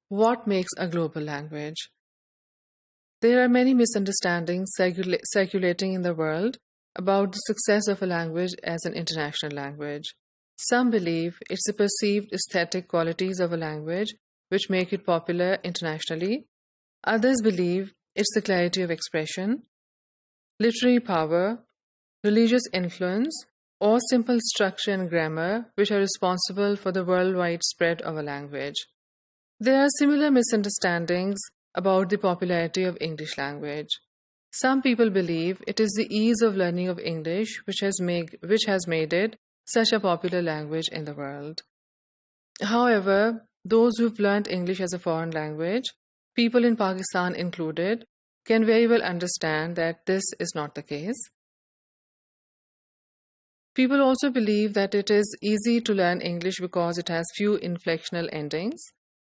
What makes a global language? There are many misunderstandings circulating in the world about the success of a language as an international language. Some believe it's the perceived aesthetic qualities of a language which make it popular internationally. Others believe it's the clarity of expression, literary power, religious influence, or simple structure and grammar which are responsible for the worldwide spread of a language. There are similar misunderstandings about the popularity of English language. Some people believe it is the ease of learning of English which has made it such a popular language in the world. However, those who've learned English as a foreign language, people in Pakistan included, can very well understand that this is not the case. People also believe that it is easy to learn English because it has few inflectional endings.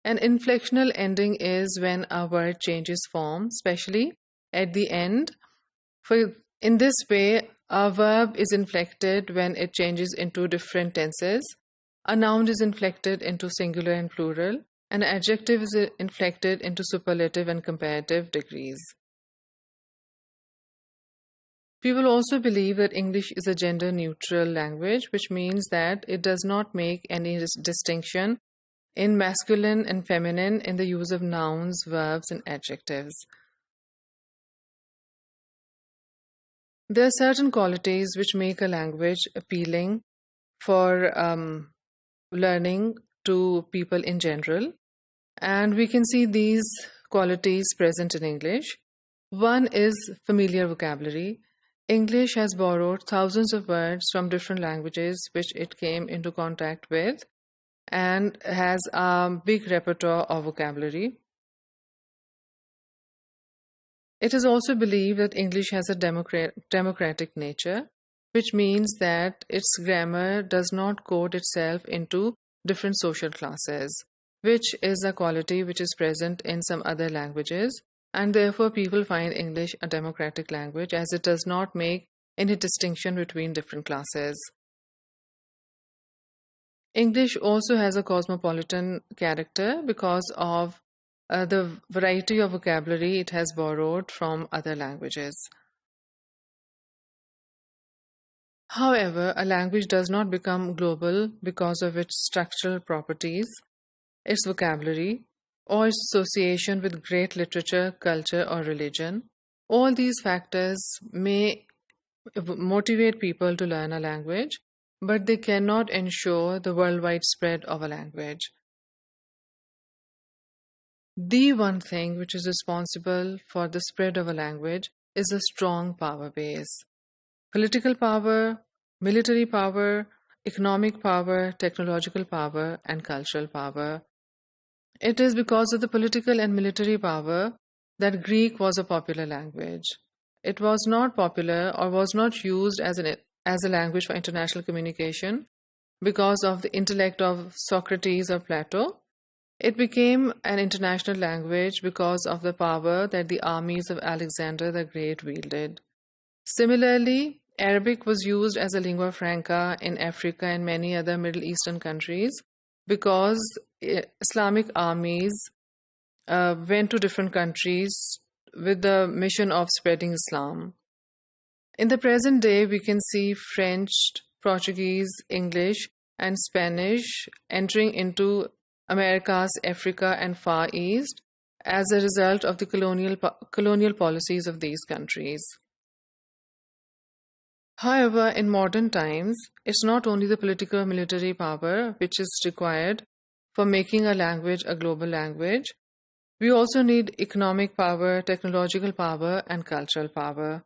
An inflectional ending is when a word changes form, especially at the end. In this way, a verb is inflected when it changes into different tenses. A noun is inflected into singular and plural. An adjective is inflected into superlative and comparative degrees. People also believe that English is a gender-neutral language, which means that it does not make any distinction in masculine and feminine in the use of nouns, verbs, and adjectives. There are certain qualities which make a language appealing for learning to people in general, and we can see these qualities present in English. One is familiar vocabulary. English has borrowed thousands of words from different languages which it came into contact with and has a big repertoire of vocabulary. It is also believed that English has a democratic nature, which means that its grammar does not code itself into different social classes, which is a quality which is present in some other languages, and therefore people find English a democratic language as it does not make any distinction between different classes. English also has a cosmopolitan character because of the variety of vocabulary it has borrowed from other languages. However, a language does not become global because of its structural properties, its vocabulary, or its association with great literature, culture, or religion. All these factors may motivate people to learn a language, but they cannot ensure the worldwide spread of a language. The one thing which is responsible for the spread of a language is a strong power base. Political power, military power, economic power, technological power, and cultural power. It is because of the political and military power that Greek was a popular language. It was not popular or was not used as a language for international communication because of the intellect of Socrates or Plato. It became an international language because of the power that the armies of Alexander the Great wielded. Similarly, Arabic was used as a lingua franca in Africa and many other Middle Eastern countries because Islamic armies went to different countries with the mission of spreading Islam. In the present day, we can see French, Portuguese, English, and Spanish entering into Americas, Africa, and Far East as a result of the colonial policies of these countries. However, in modern times, it's not only the political or military power which is required for making a language a global language. We also need economic power, technological power, and cultural power.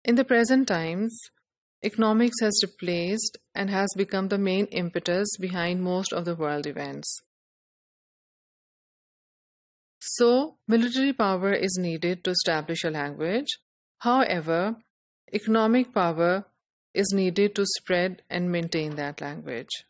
In the present times, economics has replaced and has become the main impetus behind most of the world events. So, military power is needed to establish a language. However, economic power is needed to spread and maintain that language.